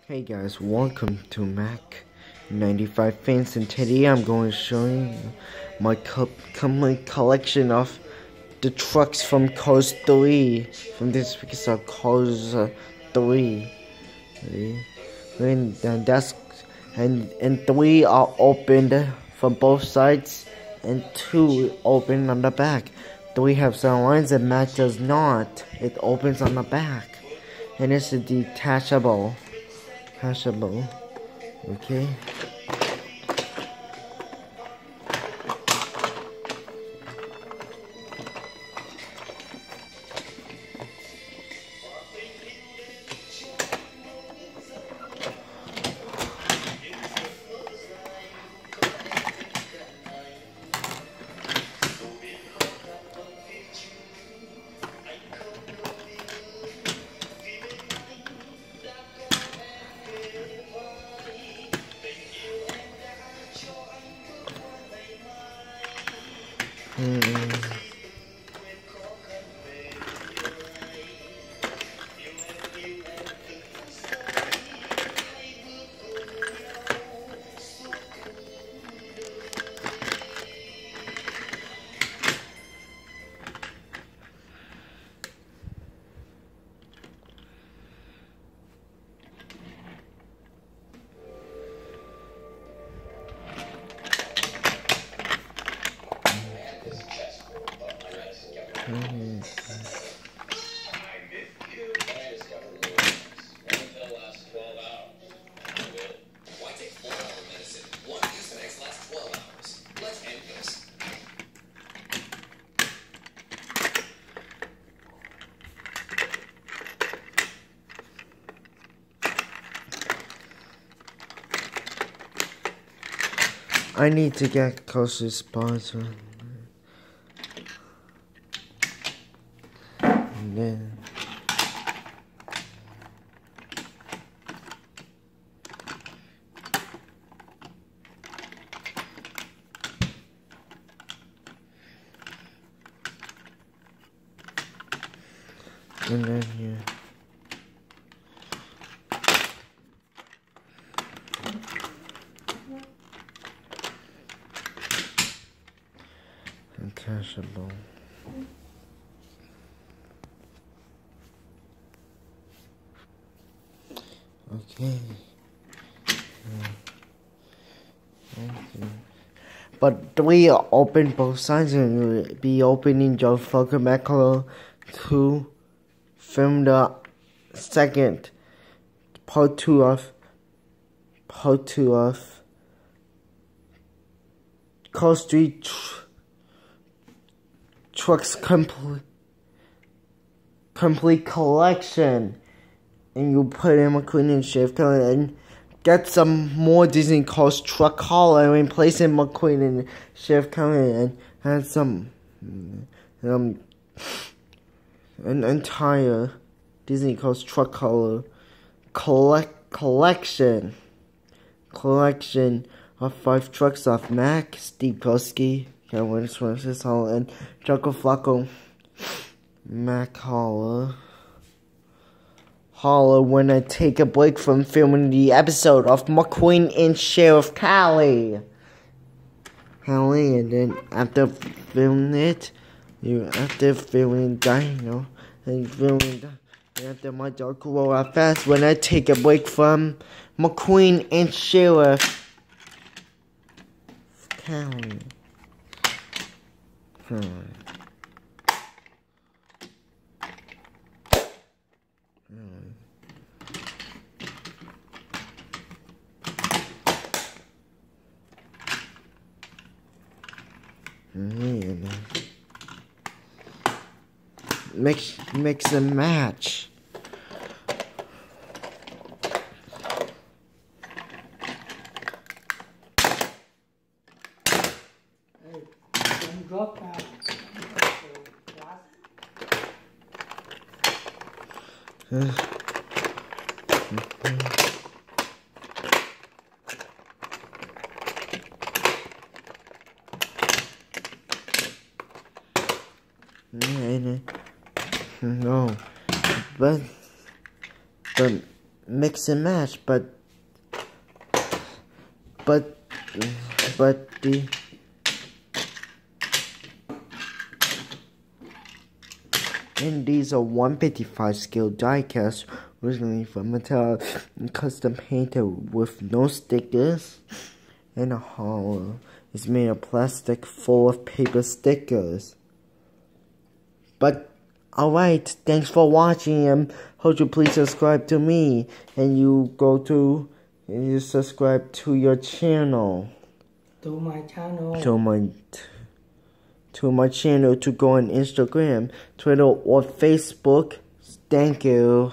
Hey guys, welcome to Mack 95 Fans, and today I'm going to show you my complete collection of the trucks from Cars 3, from this episode Cars 3. And 3 are opened from both sides, and 2 open on the back. 3 have some lines and Mack does not. It opens on the back, and it's a detachable. Okay. I need to get closer sponsor. And then here. Cashable. Okay. But 3 are open both sides, and we'll be opening Jocko Mack to film the second part 2 of Call Street Trucks complete collection, and you put in McQueen and Shift and get some more Disney Cars truck hauler and place in McQueen and Shift and add some an entire Disney Cars truck hauler collection of 5 trucks of Mack, Steve Koski, and Jocko Flocko. Mack Holler when I take a break from filming the episode of McQueen and Sheriff Callie, and then after filming it, after my dark roll out fast when I take a break from McQueen and Sheriff Callie. Mix and match. Hey, don't drop that. No, but mix and match, but the and these are 155 scale diecast originally from Mattel and custom painted with no stickers and a hollow. It's made of plastic full of paper stickers. But alright, thanks for watching, and hope you please subscribe to me and you go to and you subscribe to your channel. To my channel. To my channel to go on Instagram, Twitter, or Facebook. Thank you.